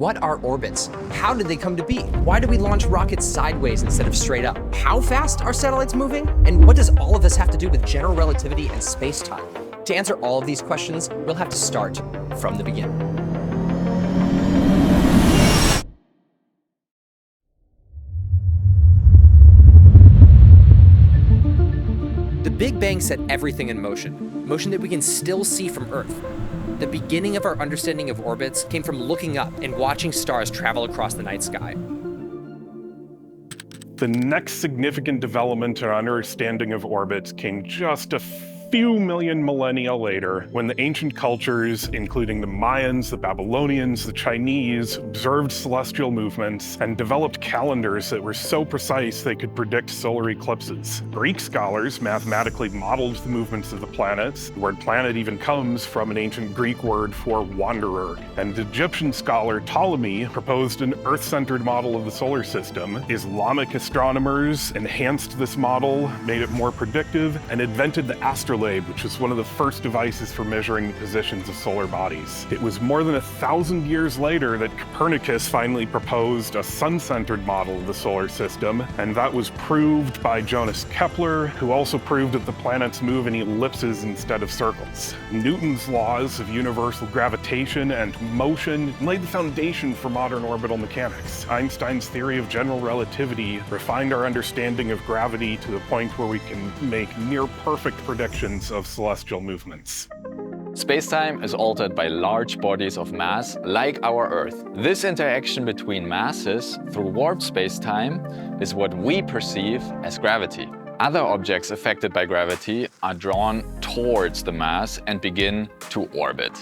What are orbits? How did they come to be? Why do we launch rockets sideways instead of straight up? How fast are satellites moving? And what does all of this have to do with general relativity and space-time? To answer all of these questions, we'll have to start from the beginning. The Big Bang set everything in motion, motion that we can still see from Earth. The beginning of our understanding of orbits came from looking up and watching stars travel across the night sky. The next significant development in our understanding of orbits came just a few million millennia later, when the ancient cultures, including the Mayans, the Babylonians, the Chinese, observed celestial movements and developed calendars that were so precise they could predict solar eclipses. Greek scholars mathematically modeled the movements of the planets. The word planet even comes from an ancient Greek word for wanderer. And Egyptian scholar Ptolemy proposed an Earth-centered model of the solar system. Islamic astronomers enhanced this model, made it more predictive, and invented the astrolabe, which was one of the first devices for measuring the positions of solar bodies. It was more than 1,000 years later that Copernicus finally proposed a sun-centered model of the solar system, and that was proved by Johannes Kepler, who also proved that the planets move in ellipses instead of circles. Newton's laws of universal gravitation and motion laid the foundation for modern orbital mechanics. Einstein's theory of general relativity refined our understanding of gravity to the point where we can make near-perfect predictions of celestial movements. Spacetime is altered by large bodies of mass like our Earth. This interaction between masses through warped spacetime is what we perceive as gravity. Other objects affected by gravity are drawn towards the mass and begin to orbit.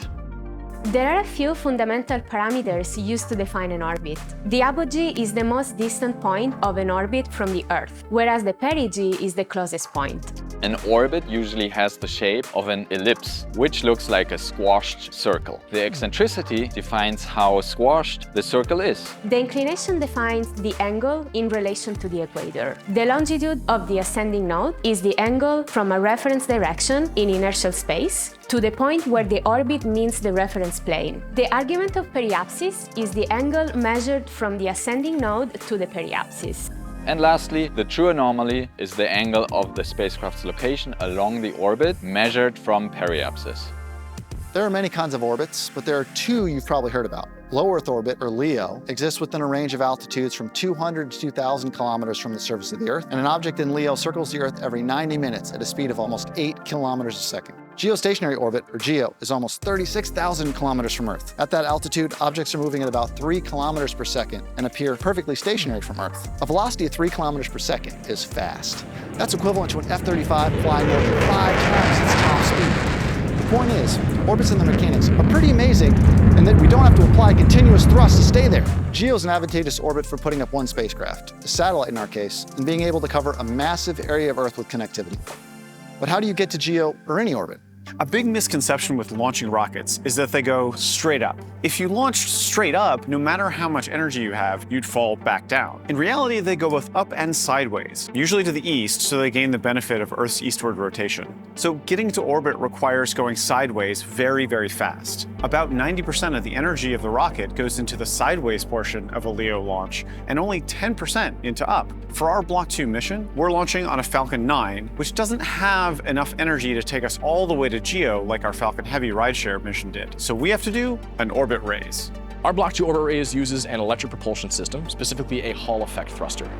There are a few fundamental parameters used to define an orbit. The apogee is the most distant point of an orbit from the Earth, whereas the perigee is the closest point. An orbit usually has the shape of an ellipse, which looks like a squashed circle. The eccentricity defines how squashed the circle is. The inclination defines the angle in relation to the equator. The longitude of the ascending node is the angle from a reference direction in inertial space to the point where the orbit meets the reference plane. The argument of periapsis is the angle measured from the ascending node to the periapsis. And lastly, the true anomaly is the angle of the spacecraft's location along the orbit measured from periapsis. There are many kinds of orbits, but there are two you've probably heard about. Low Earth orbit, or LEO, exists within a range of altitudes from 200 to 2,000 kilometers from the surface of the Earth, and an object in LEO circles the Earth every 90 minutes at a speed of almost 8 kilometers a second. Geostationary orbit, or GEO, is almost 36,000 kilometers from Earth. At that altitude, objects are moving at about 3 kilometers per second and appear perfectly stationary from Earth. A velocity of 3 kilometers per second is fast. That's equivalent to an F-35 flying more than 5 times its top speed. The point is, orbits and the mechanics are pretty amazing, and that we don't have to apply continuous thrust to stay there. GEO is an advantageous orbit for putting up one spacecraft, a satellite in our case, and being able to cover a massive area of Earth with connectivity. But how do you get to GEO or any orbit? A big misconception with launching rockets is that they go straight up. If you launch straight up, no matter how much energy you have, you'd fall back down. In reality, they go both up and sideways, usually to the east, so they gain the benefit of Earth's eastward rotation. So getting to orbit requires going sideways very, very fast. About 90% of the energy of the rocket goes into the sideways portion of a LEO launch, and only 10% into up. For our Block 2 mission, we're launching on a Falcon 9, which doesn't have enough energy to take us all the way to GEO like our Falcon Heavy rideshare mission did. So we have to do an orbit raise. Our Block 2 orbit raise uses an electric propulsion system, specifically a Hall effect thruster.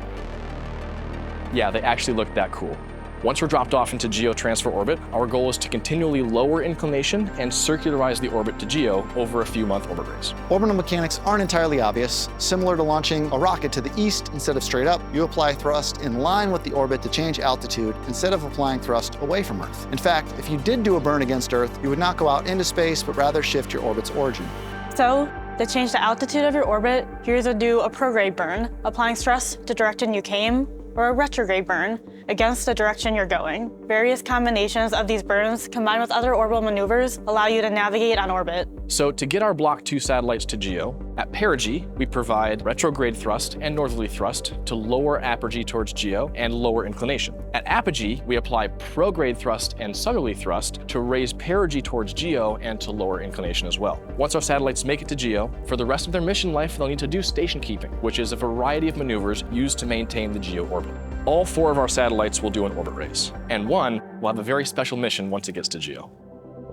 Yeah, they actually look that cool. Once we're dropped off into GEO transfer orbit, our goal is to continually lower inclination and circularize the orbit to GEO over a few-month orbit raise. Orbital mechanics aren't entirely obvious. Similar to launching a rocket to the east instead of straight up, you apply thrust in line with the orbit to change altitude instead of applying thrust away from Earth. In fact, if you did do a burn against Earth, you would not go out into space, but rather shift your orbit's origin. So, to change the altitude of your orbit, you either do a prograde burn, applying thrust to direction you came, or a retrograde burn against the direction you're going. Various combinations of these burns combined with other orbital maneuvers allow you to navigate on orbit. So to get our Block 2 satellites to GEO, at perigee, we provide retrograde thrust and northerly thrust to lower apogee towards GEO and lower inclination. At apogee, we apply prograde thrust and southerly thrust to raise perigee towards GEO and to lower inclination as well. Once our satellites make it to GEO, for the rest of their mission life, they'll need to do station keeping, which is a variety of maneuvers used to maintain the GEO orbit. All 4 of our satellites will do an orbit race, and one will have a very special mission once it gets to GEO.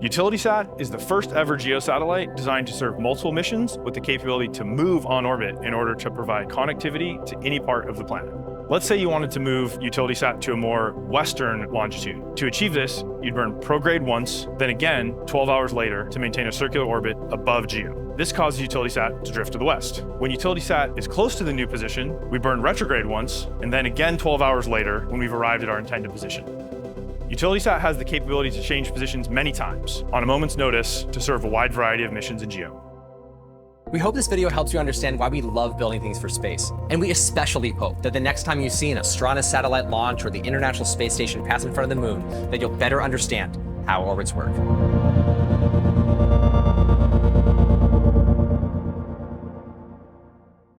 UtilitySat is the first ever GEO satellite designed to serve multiple missions with the capability to move on orbit in order to provide connectivity to any part of the planet. Let's say you wanted to move UtilitySat to a more western longitude. To achieve this, you'd burn prograde once, then again 12 hours later to maintain a circular orbit above GEO. This causes UtilitySat to drift to the west. When UtilitySat is close to the new position, we burn retrograde once, and then again 12 hours later when we've arrived at our intended position. UtilitySat has the capability to change positions many times on a moment's notice to serve a wide variety of missions in GEO. We hope this video helps you understand why we love building things for space. And we especially hope that the next time you see an Astranis satellite launch or the International Space Station pass in front of the moon, that you'll better understand how orbits work.